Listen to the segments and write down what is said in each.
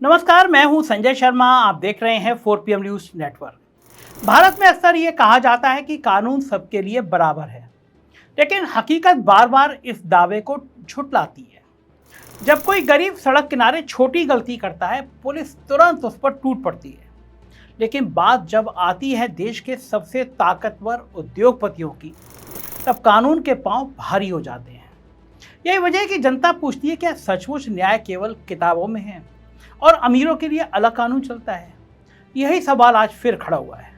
नमस्कार, मैं हूं संजय शर्मा। आप देख रहे हैं 4 PM न्यूज नेटवर्क। भारत में अक्सर ये कहा जाता है कि कानून सबके लिए बराबर है, लेकिन हकीकत बार बार इस दावे को झुठलाती है। जब कोई गरीब सड़क किनारे छोटी गलती करता है, पुलिस तुरंत उस पर टूट पड़ती है। लेकिन बात जब आती है देश के सबसे ताकतवर उद्योगपतियों की, तब कानून के पांव भारी हो जाते हैं। यही वजह है कि जनता पूछती है, क्या सचमुच न्याय केवल किताबों में है और अमीरों के लिए अलग कानून चलता है? यही सवाल आज फिर खड़ा हुआ है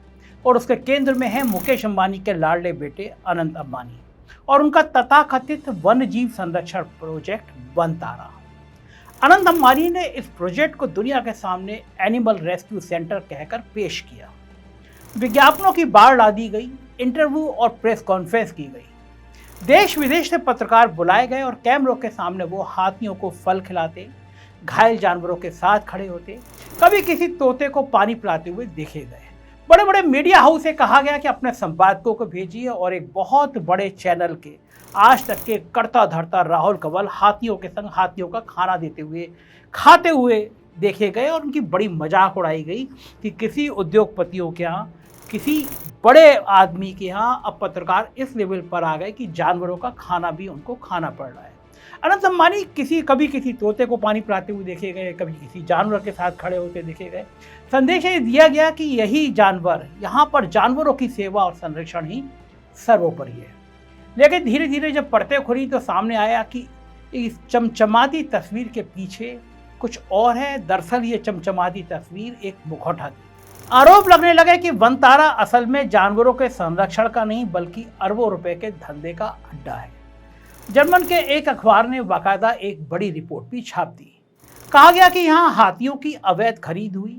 और उसके केंद्र में है मुकेश अंबानी के लाडले बेटे अनंत अंबानी और उनका तथाकथित वन्य जीव संरक्षण प्रोजेक्ट वनतारा। अनंत अंबानी ने इस प्रोजेक्ट को दुनिया के सामने एनिमल रेस्क्यू सेंटर कहकर पेश किया। विज्ञापनों की बाढ़ ला दी गई, इंटरव्यू और प्रेस कॉन्फ्रेंस की गई। देश विदेश से पत्रकार बुलाए गए और कैमरों के सामने वो हाथियों को फल खिलाते, घायल जानवरों के साथ खड़े होते, कभी किसी तोते को पानी पिलाते हुए देखे गए। बड़े बड़े मीडिया हाउस से कहा गया कि अपने संपादकों को भेजिए और एक बहुत बड़े चैनल के आज तक के करता धरता राहुल कंवल हाथियों के संग हाथियों का खाना देते हुए, खाते हुए देखे गए और उनकी बड़ी मजाक उड़ाई गई कि किसी उद्योगपतियों के यहाँ, किसी बड़े आदमी के यहाँ अब पत्रकार इस लेवल पर आ गए कि जानवरों का खाना भी उनको खाना पड़ रहा है। अनंत अंबानी कभी किसी तोते को पानी पिलाते हुए देखे गए, कभी किसी जानवर के साथ खड़े होते देखे गए। संदेश ये दिया गया कि यही जानवर, यहाँ पर जानवरों की सेवा और संरक्षण ही सर्वोपरि है। लेकिन धीरे धीरे जब परतें खुली तो सामने आया कि इस चमचमाती तस्वीर के पीछे कुछ और है। दरअसल ये चमचमाती तस्वीर एक मुखौटा थी। आरोप लगने लगे कि वनतारा असल में जानवरों के संरक्षण का नहीं बल्कि अरबों रुपए के धंधे का अड्डा है। जर्मन के एक अखबार ने बाकायदा एक बड़ी रिपोर्ट भी छाप दी। कहा गया कि यहाँ हाथियों की अवैध खरीद हुई,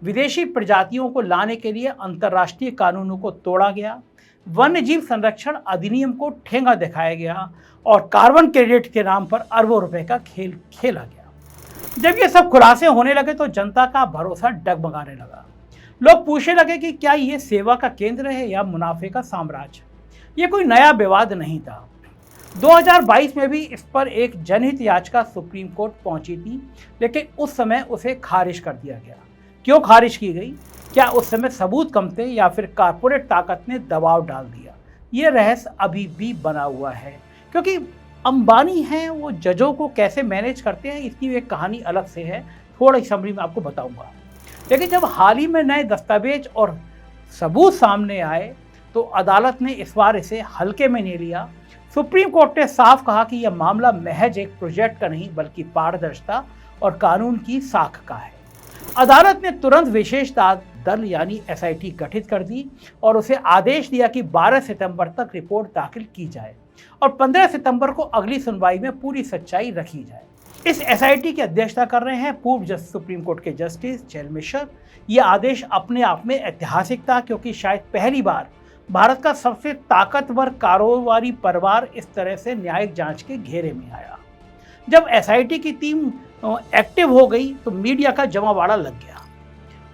विदेशी प्रजातियों को लाने के लिए अंतर्राष्ट्रीय कानूनों को तोड़ा गया, वन्य जीव संरक्षण अधिनियम को ठेंगा दिखाया गया और कार्बन क्रेडिट के नाम पर अरबों रुपए का खेल खेला गया। जब ये सब खुलासे होने लगे तो जनता का भरोसा डगमगाने लगा। लोग पूछने लगे कि क्या ये सेवा का केंद्र है या मुनाफे का साम्राज्य। ये कोई नया विवाद नहीं था। 2022 में भी इस पर एक जनहित याचिका सुप्रीम कोर्ट पहुंची थी, लेकिन उस समय उसे खारिज कर दिया गया। क्यों खारिज की गई? क्या उस समय सबूत कम थे या फिर कारपोरेट ताकत ने दबाव डाल दिया? ये रहस्य अभी भी बना हुआ है, क्योंकि अंबानी हैं, वो जजों को कैसे मैनेज करते हैं इसकी एक कहानी अलग से है, थोड़ी समरी में आपको बताऊंगा। लेकिन जब हाल ही में नए दस्तावेज और सबूत सामने आए तो अदालत ने इस बार इसे हल्के में नहीं लिया। सुप्रीम कोर्ट ने साफ कहा कि यह मामला महज एक प्रोजेक्ट का नहीं बल्कि पारदर्शिता और कानून की साख का है। अदालत ने तुरंत विशेष दल यानी SIT गठित कर दी और उसे आदेश दिया कि 12 सितंबर तक रिपोर्ट दाखिल की जाए और 15 सितंबर को अगली सुनवाई में पूरी सच्चाई रखी जाए। इस SIT की अध्यक्षता कर रहे हैं पूर्व सुप्रीम कोर्ट के जस्टिस जेल मिश्र। यह आदेश अपने आप में ऐतिहासिक था, क्योंकि शायद पहली बार भारत का सबसे ताकतवर कारोबारी परिवार इस तरह से न्यायिक जांच के घेरे में आया। जब SIT की टीम एक्टिव हो गई तो मीडिया का जमावाड़ा लग गया।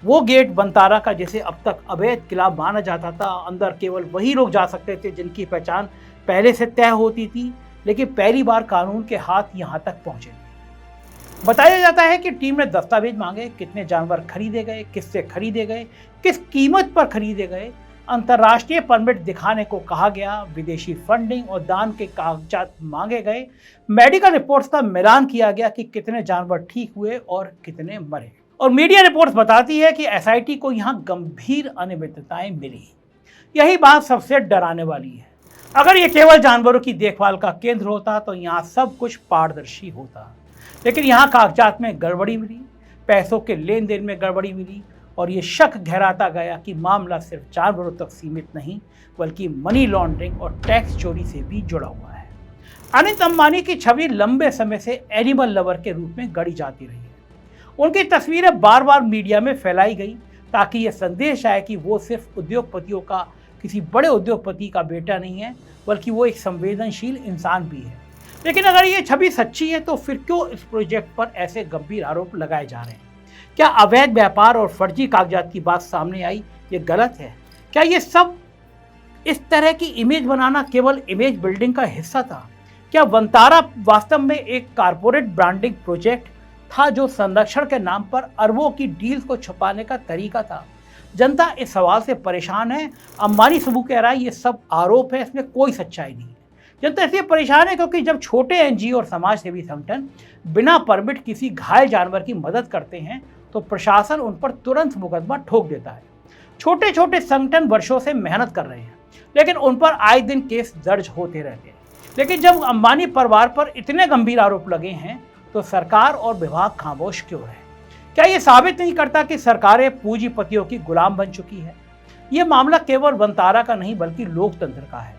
वो गेट वनतारा का, जिसे अब तक अवैध किला माना जाता था, अंदर केवल वही लोग जा सकते थे जिनकी पहचान पहले से तय होती थी, लेकिन पहली बार कानून के हाथ यहाँ तक पहुंचे। बताया जाता है कि टीम ने दस्तावेज मांगे, कितने जानवर खरीदे गए, किससे खरीदे गए, किस कीमत पर खरीदे गए, अंतर्राष्ट्रीय परमिट दिखाने को कहा गया, विदेशी फंडिंग और दान के कागजात मांगे गए, मेडिकल रिपोर्ट्स का मिलान किया गया कि कितने जानवर ठीक हुए और कितने मरे। और मीडिया रिपोर्ट्स बताती है कि SIT को यहाँ गंभीर अनियमितताएं मिली। यही बात सबसे डराने वाली है। अगर ये केवल जानवरों की देखभाल का केंद्र होता तो यहाँ सब कुछ पारदर्शी होता, लेकिन यहाँ कागजात में गड़बड़ी मिली, पैसों के लेन देन में गड़बड़ी मिली और ये शक गहराता गया कि मामला सिर्फ जानवरों तक सीमित नहीं बल्कि मनी लॉन्ड्रिंग और टैक्स चोरी से भी जुड़ा हुआ है। अनंत अंबानी की छवि लंबे समय से एनिमल लवर के रूप में गढ़ी जाती रही है। उनकी तस्वीरें बार बार मीडिया में फैलाई गई ताकि ये संदेश आए कि वो सिर्फ उद्योगपतियों का, किसी बड़े उद्योगपति का बेटा नहीं है, बल्कि वो एक संवेदनशील इंसान भी है। लेकिन अगर ये छवि सच्ची है तो फिर क्यों इस प्रोजेक्ट पर ऐसे गंभीर आरोप लगाए जा रहे हैं? क्या अवैध व्यापार और फर्जी कागजात की बात सामने आई? ये गलत है। क्या ये सब इस तरह की इमेज बनाना केवल इमेज बिल्डिंग का हिस्सा था? क्या वनतारा वास्तव में एक कारपोरेट ब्रांडिंग प्रोजेक्ट था जो संरक्षण के नाम पर अरबों की डील को छुपाने का तरीका था? जनता इस सवाल से परेशान है। अंबानी समूह कह रहा है ये सब आरोप है, इसमें कोई सच्चाई नहीं है। जनता इसलिए परेशान है क्योंकि जब छोटे एनजीओ और समाज सेवी संगठन बिना परमिट किसी घायल जानवर की मदद करते हैं तो प्रशासन उन पर तुरंत मुकदमा ठोक देता है। छोटे छोटे संगठन वर्षों से मेहनत कर रहे हैं, लेकिन उन पर आए दिन केस दर्ज होते रहते हैं। लेकिन जब अंबानी परिवार पर इतने गंभीर आरोप लगे हैं तो सरकार और विभाग खामोश क्यों है? क्या ये साबित नहीं करता कि सरकारें पूंजीपतियों की गुलाम बन चुकी है? ये मामला केवल वंतारा का नहीं बल्कि लोकतंत्र का है।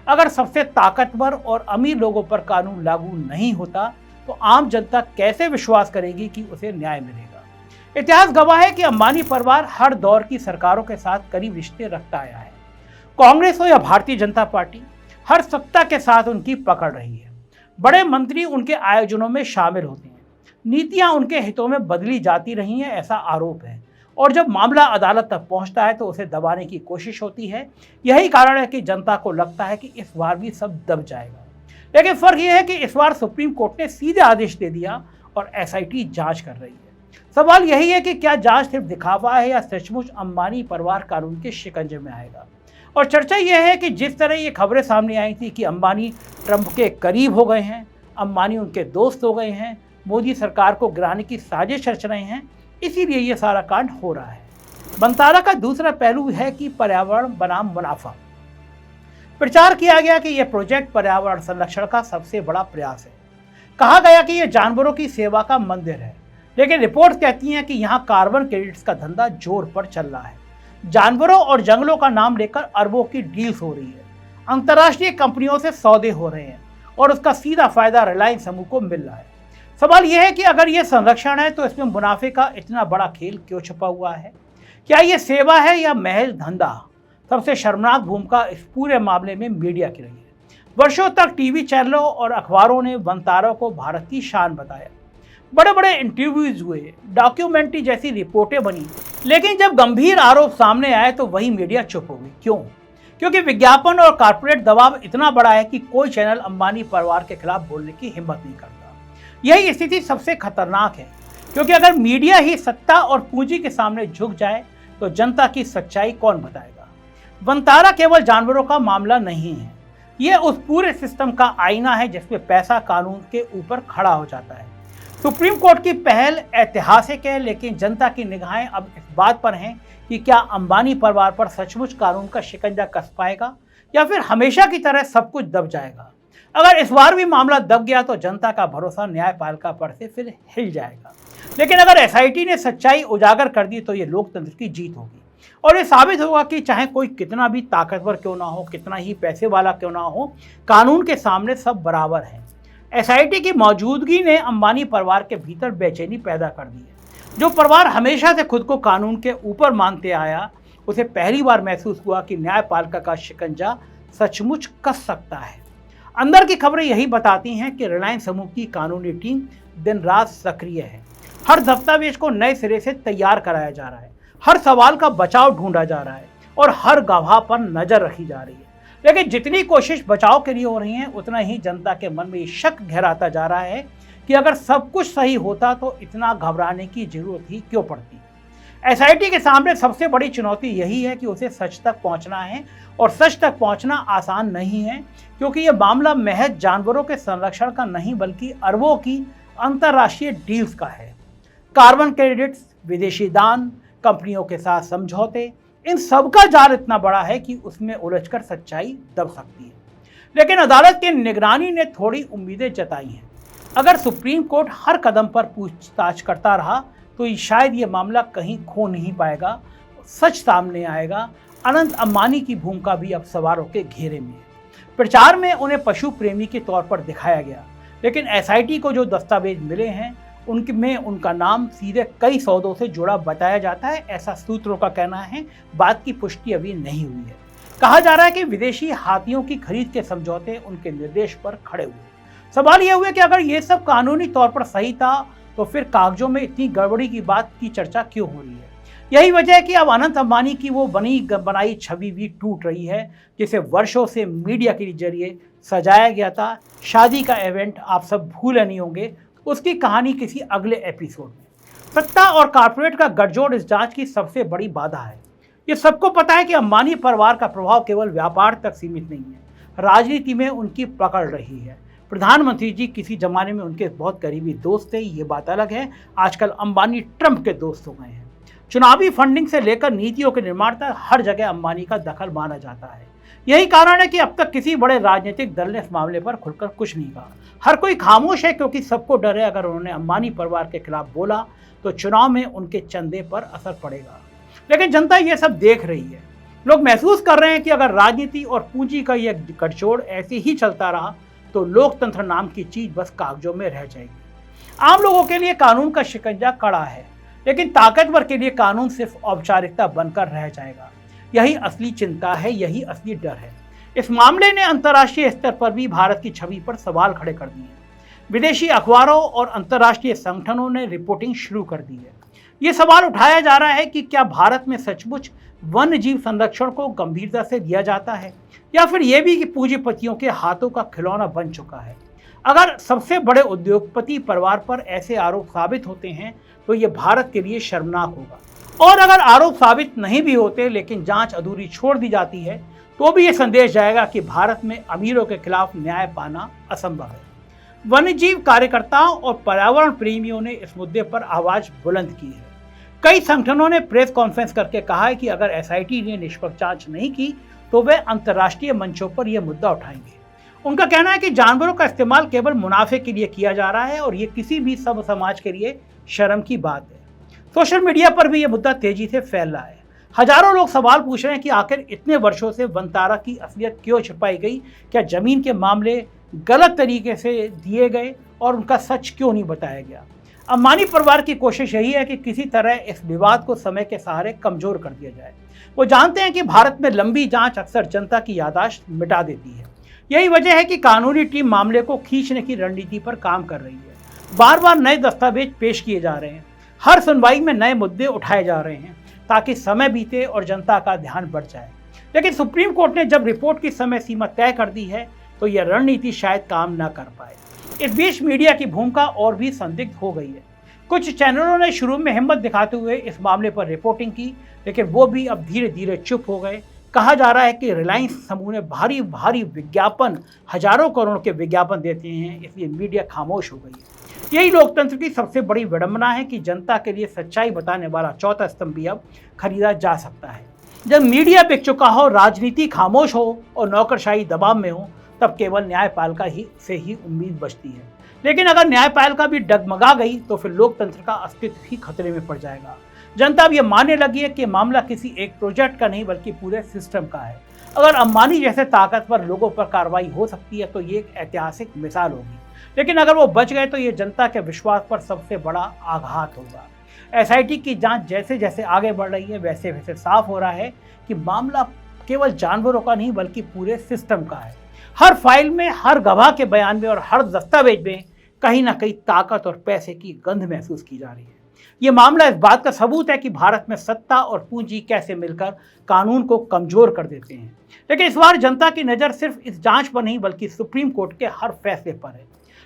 अगर सबसे ताकतवर और अमीर लोगों पर कानून लागू नहीं होता तो आम जनता कैसे विश्वास करेगी कि उसे न्याय मिलेगा? इतिहास गवाह है कि अंबानी परिवार हर दौर की सरकारों के साथ करीब रिश्ते रखता आया है। कांग्रेस हो या भारतीय जनता पार्टी, हर सत्ता के साथ उनकी पकड़ रही है। बड़े मंत्री उनके आयोजनों में शामिल होते हैं, नीतियां उनके हितों में बदली जाती रही हैं, ऐसा आरोप है। और जब मामला अदालत तक पहुंचता है तो उसे दबाने की कोशिश होती है। यही कारण है कि जनता को लगता है कि इस बार भी सब दब जाएगा। लेकिन फर्क यह है कि इस बार सुप्रीम कोर्ट ने सीधे आदेश दे दिया और एसआईटी जांच कर रही है। सवाल यही है कि क्या जांच सिर्फ दिखावा है या सचमुच अंबानी परिवार कानून के शिकंजे में आएगा? और चर्चा यह है कि जिस तरह ये खबरें सामने आई थी कि अंबानी ट्रंप के करीब हो गए हैं, अंबानी उनके दोस्त हो गए हैं, मोदी सरकार को गिराने की साजिश रच रहे हैं, इसीलिए ये सारा कांड हो रहा है। वंतारा का दूसरा पहलू है कि पर्यावरण बनाम मुनाफा। प्रचार किया गया कि यह प्रोजेक्ट पर्यावरण संरक्षण का सबसे बड़ा प्रयास है। कहा गया कि यह जानवरों की सेवा का मंदिर है, लेकिन रिपोर्ट कहती हैं कि यहाँ कार्बन क्रेडिट्स का धंधा जोर पर चल रहा है। जानवरों और जंगलों का नाम लेकर अरबों की डील्स हो रही है। अंतर्राष्ट्रीय कंपनियों से सौदे हो रहे हैं और उसका सीधा फायदा रिलायंस समूह को मिल रहा है। सवाल यह है कि अगर यह संरक्षण है तो इसमें मुनाफे का इतना बड़ा खेल क्यों छुपा हुआ है? क्या यह सेवा है या महज धंधा? सबसे शर्मनाक भूमिका इस पूरे मामले में मीडिया की रही है। वर्षों तक टीवी चैनलों और अखबारों ने वंतारा को भारत की शान बताया। बड़े बड़े इंटरव्यूज हुए, डॉक्यूमेंट्री जैसी रिपोर्टें बनी, लेकिन जब गंभीर आरोप सामने आए तो वही मीडिया चुप हो गई। क्यों? क्योंकि विज्ञापन और कॉर्पोरेट दबाव इतना बड़ा है कि कोई चैनल अंबानी परिवार के खिलाफ बोलने की हिम्मत नहीं करता। यही स्थिति सबसे खतरनाक है, क्योंकि अगर मीडिया ही सत्ता और पूंजी के सामने झुक जाए तो जनता की सच्चाई कौन बताएगा? वंतारा केवल जानवरों का मामला नहीं है, यह उस पूरे सिस्टम का आईना है जिसमें पैसा कानून के ऊपर खड़ा हो जाता है। सुप्रीम कोर्ट की पहल ऐतिहासिक है, लेकिन जनता की निगाहें अब इस बात पर हैं कि क्या अंबानी परिवार पर सचमुच कानून का शिकंजा कस पाएगा या फिर हमेशा की तरह सब कुछ दब जाएगा। अगर इस बार भी मामला दब गया तो जनता का भरोसा न्यायपालिका पर से फिर हिल जाएगा। लेकिन अगर एसआईटी ने सच्चाई उजागर कर दी तो ये लोकतंत्र की जीत होगी और ये साबित होगा कि चाहे कोई कितना भी ताकतवर क्यों ना हो, कितना ही पैसे वाला क्यों ना हो, कानून के सामने सब बराबर हैं। एसआईटी की मौजूदगी ने अंबानी परिवार के भीतर बेचैनी पैदा कर दी है। जो परिवार हमेशा से खुद को कानून के ऊपर मानते आया, उसे पहली बार महसूस हुआ कि न्यायपालिका का शिकंजा सचमुच कस सकता है। अंदर की खबरें यही बताती हैं कि रिलायंस समूह की कानूनी टीम दिन रात सक्रिय है। हर दस्तावेज को नए सिरे से तैयार कराया जा रहा है, हर सवाल का बचाव ढूंढा जा रहा है और हर गवाह पर नजर रखी जा रही है। लेकिन जितनी कोशिश बचाव के लिए हो रही है, उतना ही जनता के मन में शक गहराता जा रहा है कि अगर सब कुछ सही होता तो इतना घबराने की जरूरत ही क्यों पड़ती। एसआईटी के सामने सबसे बड़ी चुनौती यही है कि उसे सच तक पहुंचना है और सच तक पहुंचना आसान नहीं है, क्योंकि यह मामला महज जानवरों के संरक्षण का नहीं बल्कि अरबों की अंतर्राष्ट्रीय डील्स का है। कार्बन क्रेडिट्स, विदेशी दान, कंपनियों के साथ समझौते, इन सब का जाल इतना बड़ा है कि उसमें उलझकर सच्चाई दब सकती है। लेकिन अदालत की निगरानी ने थोड़ी उम्मीदें जताई हैं। अगर सुप्रीम कोर्ट हर कदम पर पूछताछ करता रहा तो शायद ये मामला कहीं खो नहीं पाएगा, सच सामने आएगा। अनंत अंबानी की भूमिका भी अब सवालों के घेरे में है। प्रचार में उन्हें पशु प्रेमी के तौर पर दिखाया गया, लेकिन एसआईटी को जो दस्तावेज मिले हैं उनमें उनका नाम सीधे कई सौदों से जुड़ा बताया जाता है, ऐसा सूत्रों का कहना है। बात की पुष्टि अभी नहीं हुई है। कहा जा रहा है कि विदेशी हाथियों की खरीद के समझौते उनके निर्देश पर खड़े हुए। सवाल यह हुआ कि अगर ये सब कानूनी तौर पर सही था तो फिर कागजों में इतनी गड़बड़ी की बात की चर्चा क्यों हो रही है? यही वजह है कि अब अनंत अंबानी की वो बनाई छवि भी टूट रही है, जिसे वर्षों से मीडिया के जरिए सजाया गया था। शादी का इवेंट आप सब भूले नहीं होंगे, उसकी कहानी किसी अगले एपिसोड में। सत्ता और कारपोरेट का गठजोड़ इस जांच की सबसे बड़ी बाधा है। ये सबको पता है कि अंबानी परिवार का प्रभाव केवल व्यापार तक सीमित नहीं है, राजनीति में उनकी पकड़ रही है। प्रधानमंत्री जी किसी जमाने में उनके बहुत करीबी दोस्त थे, ये बात अलग है। आजकल अंबानी ट्रंप के दोस्त हो गए हैं। चुनावी फंडिंग से लेकर नीतियों के निर्माण तक हर जगह अंबानी का दखल माना जाता है। यही कारण है कि अब तक किसी बड़े राजनीतिक दल ने इस मामले पर खुलकर कुछ नहीं कहा। हर कोई खामोश है क्योंकि सबको डर है अगर उन्होंने अंबानी परिवार के खिलाफ बोला तो चुनाव में उनके चंदे पर असर पड़ेगा। लेकिन जनता ये सब देख रही है। लोग महसूस कर रहे हैं कि अगर राजनीति और पूंजी का यह गठजोड़ ऐसे ही चलता रहा तो लोकतंत्र नाम की चीज बस कागजों में रह जाएगी। आम लोगों के लिए कानून का शिकंजा कड़ा है, लेकिन ताकतवर के लिए कानून सिर्फ औपचारिकता बनकर रह जाएगा। यही असली चिंता है, यही असली डर है। इस मामले ने अंतर्राष्ट्रीय स्तर पर भी भारत की छवि पर सवाल खड़े कर दिए हैं। विदेशी अखबारों और अंतर्राष्ट्रीय संगठनों ने रिपोर्टिंग शुरू कर दी है। ये सवाल उठाया जा रहा है कि क्या भारत में सचमुच वन्य जीव संरक्षण को गंभीरता से दिया जाता है, या फिर यह भी कि पूंजीपतियों के हाथों का खिलौना बन चुका है। अगर सबसे बड़े उद्योगपति परिवार पर ऐसे आरोप साबित होते हैं तो ये भारत के लिए शर्मनाक होगा। और अगर आरोप साबित नहीं भी होते लेकिन जांच अधूरी छोड़ दी जाती है तो भी ये संदेश जाएगा कि भारत में अमीरों के खिलाफ न्याय पाना असंभव है। वन्यजीव कार्यकर्ताओं और पर्यावरण प्रेमियों ने इस मुद्दे पर आवाज बुलंद की है। कई संगठनों ने प्रेस कॉन्फ्रेंस करके कहा है कि अगर एसआईटी ने निष्पक्ष जांच नहीं की तो वे अंतर्राष्ट्रीय मंचों पर यह मुद्दा उठाएंगे। उनका कहना है कि जानवरों का इस्तेमाल केवल मुनाफे के लिए किया जा रहा है और ये किसी भी सब समाज के लिए शर्म की बात है। सोशल मीडिया पर भी यह मुद्दा तेजी से फैल रहा है। हजारों लोग सवाल पूछ रहे हैं कि आखिर इतने वर्षों से वनतारा की असलियत क्यों छिपाई गई? क्या जमीन के मामले गलत तरीके से दिए गए और उनका सच क्यों नहीं बताया गया? अंबानी परिवार की कोशिश यही है कि किसी तरह इस विवाद को समय के सहारे कमजोर कर दिया जाए। वो जानते हैं कि भारत में लंबी जांच अक्सर जनता की याददाश्त मिटा देती है। यही वजह है कि कानूनी टीम मामले को खींचने की रणनीति पर काम कर रही है। बार बार नए दस्तावेज पेश किए जा रहे हैं, हर सुनवाई में नए मुद्दे उठाए जा रहे हैं ताकि समय बीते और जनता का ध्यान बढ़ जाए। लेकिन सुप्रीम कोर्ट ने जब रिपोर्ट की समय सीमा तय कर दी है तो यह रणनीति शायद काम न कर पाए। इस बीच मीडिया की भूमिका और भी संदिग्ध हो गई है। कुछ चैनलों ने शुरू में हिम्मत दिखाते हुए इस मामले पर रिपोर्टिंग की, लेकिन वो भी अब धीरे धीरे चुप हो गए। कहा जा रहा है कि रिलायंस समूह ने भारी भारी विज्ञापन, हजारों करोड़ के विज्ञापन देते हैं, इसलिए मीडिया खामोश हो गई है। यही लोकतंत्र की सबसे बड़ी विडंबना है कि जनता के लिए सच्चाई बताने वाला चौथा स्तंभ भी अब खरीदा जा सकता है। जब मीडिया बिक चुका हो, राजनीति खामोश हो और नौकरशाही दबाव में हो, तब केवल न्यायपालिका से ही उम्मीद बचती है। लेकिन अगर न्यायपालिका भी डगमगा गई तो फिर लोकतंत्र का अस्तित्व ही खतरे में पड़ जाएगा। जनता अब ये मानने लगी है कि मामला किसी एक प्रोजेक्ट का नहीं बल्कि पूरे सिस्टम का है। अगर अंबानी जैसे ताकतवर लोगों पर कार्रवाई हो सकती है तो ये एक ऐतिहासिक मिसाल होगी, लेकिन अगर वो बच गए तो ये जनता के विश्वास पर सबसे बड़ा आघात होगा। एसआईटी की जांच जैसे जैसे आगे बढ़ रही है वैसे वैसे साफ हो रहा है कि मामला केवल जानवरों का नहीं बल्कि पूरे सिस्टम का है। हर फाइल में, हर गवाह के बयान में और हर दस्तावेज में कहीं ना कहीं ताकत और पैसे की गंध महसूस की जा रही है। ये मामला इस बात का सबूत है कि भारत में सत्ता और पूंजी कैसे मिलकर कानून को कमजोर कर देते हैं। लेकिन इस बार जनता की नज़र सिर्फ इस जांच पर नहीं बल्कि सुप्रीम कोर्ट के हर फैसले पर है।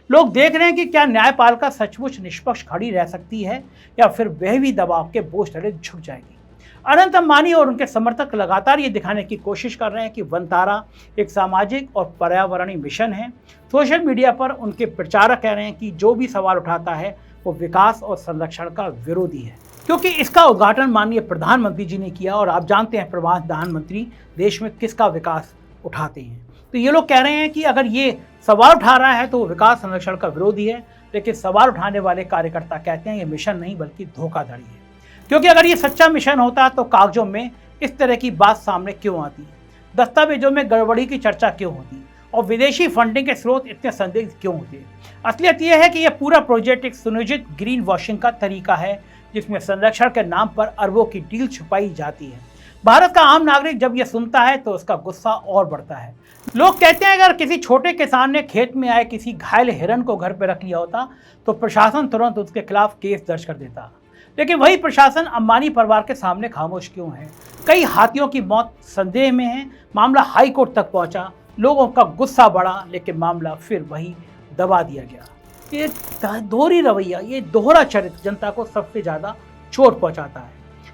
लोग देख रहे हैं कि क्या न्यायपालिका सचमुच निष्पक्ष खड़ी रह सकती है या फिर वह भी दबाव के बोझ तले झुक जाएगी। अनंत अंबानी और उनके समर्थक लगातार ये दिखाने की कोशिश कर रहे हैं कि वनतारा एक सामाजिक और पर्यावरणीय मिशन है। सोशल मीडिया पर उनके प्रचारक कह रहे हैं कि जो भी सवाल उठाता है वो विकास और संरक्षण का विरोधी है, क्योंकि इसका उद्घाटन माननीय प्रधानमंत्री जी ने किया और आप जानते हैं प्रधानमंत्री देश में किसका विकास उठाते हैं। तो ये लोग कह रहे हैं कि अगर ये सवाल उठा रहा है तो वो विकास संरक्षण का विरोधी है, लेकिन सवाल उठाने वाले कार्यकर्ता कहते हैं ये मिशन नहीं बल्कि धोखाधड़ी है। क्योंकि अगर ये सच्चा मिशन होता तो कागजों में इस तरह की बात सामने क्यों आती, दस्तावेजों में गड़बड़ी की चर्चा क्यों होती और विदेशी फंडिंग के स्रोत इतने संदिग्ध क्यों होते। असलियत यह है कि यह पूरा प्रोजेक्ट एक सुनियोजित ग्रीन वॉशिंग का तरीका है जिसमें संरक्षण के नाम पर अरबों की डील छुपाई जाती है। भारत का आम नागरिक जब यह सुनता है तो उसका गुस्सा और बढ़ता है। लोग कहते हैं अगर किसी छोटे किसान ने खेत में आए किसी घायल हिरन को घर पर रख लिया होता तो प्रशासन तुरंत उसके खिलाफ केस दर्ज कर देता, लेकिन वही प्रशासन अंबानी परिवार के सामने खामोश क्यों है। कई हाथियों की मौत संदेह में है, मामला हाई कोर्ट तक पहुंचा, लोगों का गुस्सा बढ़ा, लेकिन मामला फिर वही दबा दिया गया। ये दोहरी रवैया, ये दोहरा चरित्र जनता को सबसे ज़्यादा चोट पहुंचाता है।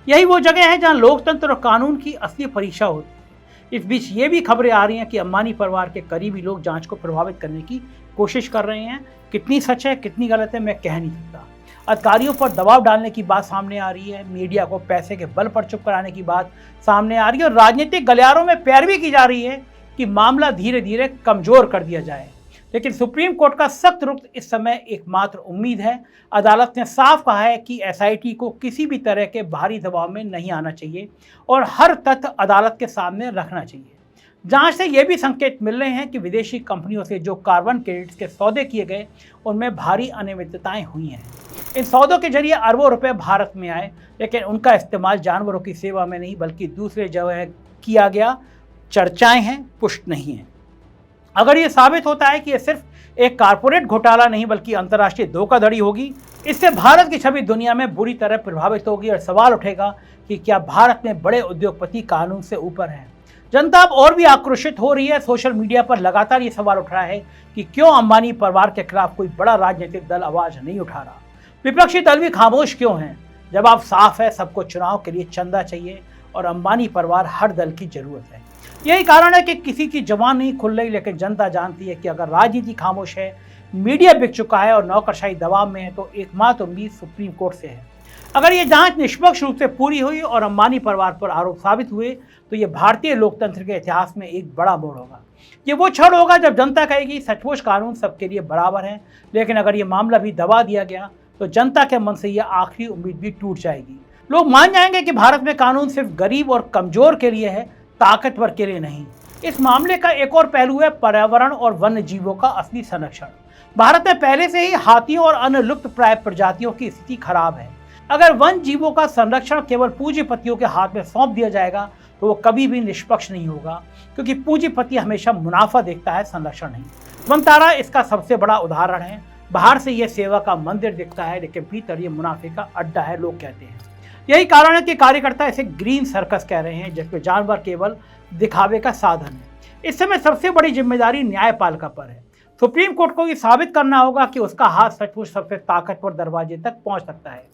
यही वो जगह है जहां लोकतंत्र और कानून की असली परीक्षा होती है। इस बीच ये भी खबरें आ रही हैं कि अंबानी परिवार के करीबी लोग जांच को प्रभावित करने की कोशिश कर रहे हैं। कितनी सच है कितनी गलत है मैं कह नहीं सकता। अधिकारियों पर दबाव डालने की बात सामने आ रही है, मीडिया को पैसे के बल पर चुप कराने की बात सामने आ रही है और राजनीतिक गलियारों में पैरवी की जा रही है कि मामला धीरे धीरे कमजोर कर दिया जाए। लेकिन सुप्रीम कोर्ट का सख्त रुख इस समय एकमात्र उम्मीद है। अदालत ने साफ कहा है कि एसआईटी को किसी भी तरह के बाहरी दबाव में नहीं आना चाहिए और हर तथ्य अदालत के सामने रखना चाहिए। जांच से ये भी संकेत मिल रहे हैं कि विदेशी कंपनियों से जो कार्बन क्रेडिट्स के सौदे किए गए उनमें भारी अनियमितताएं हुई हैं। इन सौदों के जरिए अरबों रुपए भारत में आए, लेकिन उनका इस्तेमाल जानवरों की सेवा में नहीं बल्कि दूसरे जगह किया गया। चर्चाएं हैं, पुष्ट नहीं है। अगर ये साबित होता है कि ये सिर्फ एक कारपोरेट घोटाला नहीं बल्कि अंतर्राष्ट्रीय धोखाधड़ी होगी, इससे भारत की छवि दुनिया में बुरी तरह प्रभावित होगी और सवाल उठेगा कि क्या भारत में बड़े उद्योगपति कानून से ऊपर हैं। जनता अब और भी आक्रोशित हो रही है। सोशल मीडिया पर लगातार ये सवाल उठ रहा है कि क्यों अंबानी परिवार के खिलाफ कोई बड़ा राजनीतिक दल आवाज नहीं उठा रहा, विपक्षी दल भी खामोश क्यों हैं। जवाब साफ है, सबको चुनाव के लिए चंदा चाहिए और अंबानी परिवार हर दल की जरूरत है। यही कारण है कि किसी की जबान नहीं खुल रही, लेकिन जनता जानती है कि अगर राजनीति खामोश है, मीडिया बिक चुका है और नौकरशाही दबाव में है, तो एकमात्र उम्मीद सुप्रीम कोर्ट से है। अगर ये जांच निष्पक्ष रूप से पूरी हुई और अंबानी परिवार पर आरोप साबित हुए तो ये भारतीय लोकतंत्र के इतिहास में एक बड़ा मोड़ होगा। ये वो क्षण होगा जब जनता कहेगी सचमुच कानून सबके लिए बराबर है। लेकिन अगर ये मामला भी दबा दिया गया तो जनता के मन से यह आखिरी उम्मीद भी टूट जाएगी। लोग मान जाएंगे कि भारत में कानून सिर्फ गरीब और कमजोर के लिए है, ताकतवर के लिए नहीं। इस मामले का एक और पहलू है पर्यावरण और वन्य जीवों का असली संरक्षण। भारत में पहले से ही हाथियों और अन्य लुप्त प्राय प्रजातियों की स्थिति खराब है। अगर वन जीवों का संरक्षण केवल पूंजीपतियों के हाथ में सौंप दिया जाएगा तो वो कभी भी निष्पक्ष नहीं होगा, क्योंकि पूंजीपति हमेशा मुनाफा देखता है, संरक्षण नहीं। वनतारा इसका सबसे बड़ा उदाहरण है। बाहर से यह सेवा का मंदिर दिखता है, लेकिन भीतर ये मुनाफे का अड्डा है, लोग कहते हैं। यही कारण है कि कार्यकर्ता इसे ग्रीन सर्कस कह रहे हैं, जिसमें जानवर केवल दिखावे का साधन है। इस समय सबसे बड़ी जिम्मेदारी न्यायपालिका पर है। सुप्रीम कोर्ट को ये साबित करना होगा कि उसका हाथ सचमुच सबसे ताकतवर दरवाजे तक पहुंच सकता है।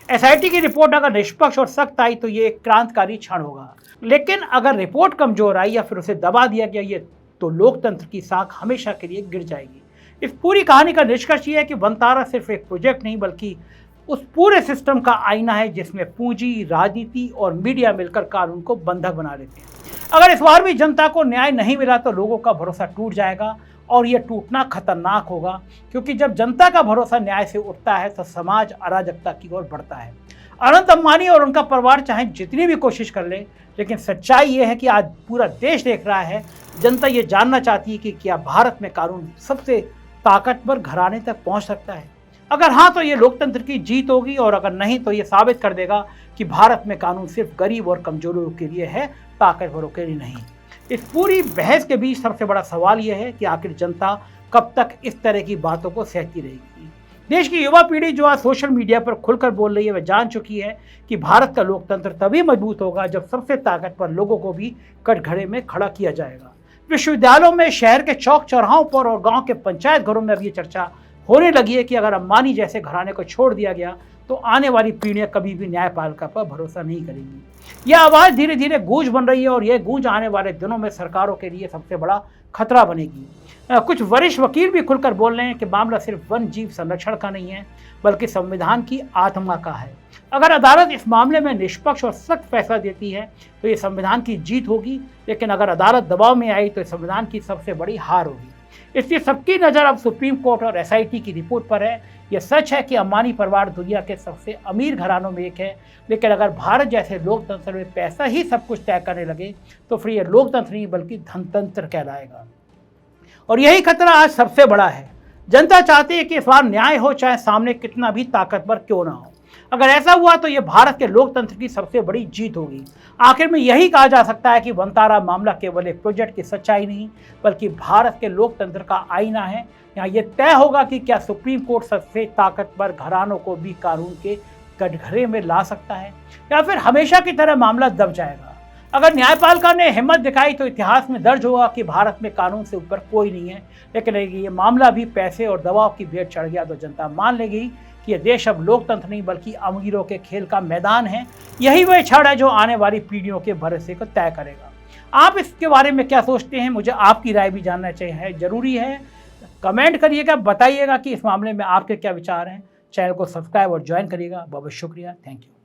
एसआईटी की रिपोर्ट अगर निष्पक्ष और सख्त आई तो ये एक क्रांतिकारी क्षण होगा, लेकिन अगर रिपोर्ट कमजोर आई या फिर उसे दबा दिया गया ये तो लोकतंत्र की साख हमेशा के लिए गिर जाएगी। इस पूरी कहानी का निष्कर्ष ये है कि वनतारा सिर्फ एक प्रोजेक्ट नहीं बल्कि उस पूरे सिस्टम का आईना है जिसमें पूंजी, राजनीति और मीडिया मिलकर कानून को बंधक बना लेते हैं। अगर इस बार भी जनता को न्याय नहीं मिला तो लोगों का भरोसा टूट जाएगा और यह टूटना खतरनाक होगा, क्योंकि जब जनता का भरोसा न्याय से उठता है तो समाज अराजकता की ओर बढ़ता है। अनंत अंबानी और उनका परिवार चाहे जितनी भी कोशिश कर ले, लेकिन सच्चाई यह है कि आज पूरा देश देख रहा है। जनता ये जानना चाहती है कि क्या भारत में कानून सबसे ताकतवर घराने तक पहुंच सकता है। अगर हाँ तो ये लोकतंत्र की जीत होगी, और अगर नहीं तो ये साबित कर देगा कि भारत में कानून सिर्फ गरीब और कमजोरों के लिए है, ताकतवरों के लिए नहीं। इस पूरी बहस के बीच सबसे बड़ा सवाल यह है कि आखिर जनता कब तक इस तरह की बातों को सहती रहेगी। देश की युवा पीढ़ी जो आज सोशल मीडिया पर खुलकर बोल रही है, वह जान चुकी है कि भारत का लोकतंत्र तभी मजबूत होगा जब सबसे ताकतवर लोगों को भी कटघरे में खड़ा किया जाएगा। विश्वविद्यालयों में, शहर के चौक चौराहों पर और गांव के पंचायत घरों में अब ये चर्चा होने लगी है कि अगर अंबानी जैसे घराने को छोड़ दिया गया तो आने वाली पीढ़ियां कभी भी न्यायपालिका पर भरोसा नहीं करेंगी। यह आवाज़ धीरे धीरे गूंज बन रही है और यह गूंज आने वाले दिनों में सरकारों के लिए सबसे बड़ा खतरा बनेगी। कुछ वरिष्ठ वकील भी खुलकर बोल रहे हैं कि मामला सिर्फ वन जीव संरक्षण का नहीं है बल्कि संविधान की आत्मा का है। अगर अदालत इस मामले में निष्पक्ष और सख्त फैसला देती है तो ये संविधान की जीत होगी, लेकिन अगर अदालत दबाव में आई तो संविधान की सबसे बड़ी हार होगी। इसलिए सबकी नज़र अब सुप्रीम कोर्ट और एसआईटी की रिपोर्ट पर है। यह सच है कि अंबानी परिवार दुनिया के सबसे अमीर घरानों में एक है, लेकिन अगर भारत जैसे लोकतंत्र में पैसा ही सब कुछ तय करने लगे तो फिर यह लोकतंत्र नहीं बल्कि धनतंत्र कहलाएगा। और यही खतरा आज सबसे बड़ा है। जनता चाहती है कि इस बार न्याय हो, चाहे सामने कितना भी ताकतवर क्यों ना हो। अगर ऐसा हुआ तो यह भारत के लोकतंत्र की सबसे बड़ी जीत होगी। आखिर में यही कहा जा सकता है कि वनतारा मामला केवल एक प्रोजेक्ट की सच्चाई नहीं बल्कि भारत के लोकतंत्र का आईना है। यहाँ यह तय होगा कि क्या सुप्रीम कोर्ट सबसे ताकतवर घरानों को भी कानून के कटघरे में ला सकता है या फिर हमेशा की तरह मामला दब जाएगा। अगर न्यायपालिका ने हिम्मत दिखाई तो इतिहास में दर्ज होगा कि भारत में कानून से ऊपर कोई नहीं है। लेकिन ये मामला भी पैसे और दबाव की भेंट चढ़ गया तो जनता मान लेगी कि यह देश अब लोकतंत्र नहीं बल्कि अमीरों के खेल का मैदान है। यही वह क्षण है जो आने वाली पीढ़ियों के भरोसे को तय करेगा। आप इसके बारे में क्या सोचते हैं? मुझे आपकी राय भी जानना चाहिए, जरूरी है। कमेंट करिएगा, बताइएगा कि इस मामले में आपके क्या विचार हैं। चैनल को सब्सक्राइब और ज्वाइन करिएगा। बहुत बहुत शुक्रिया। Thank you.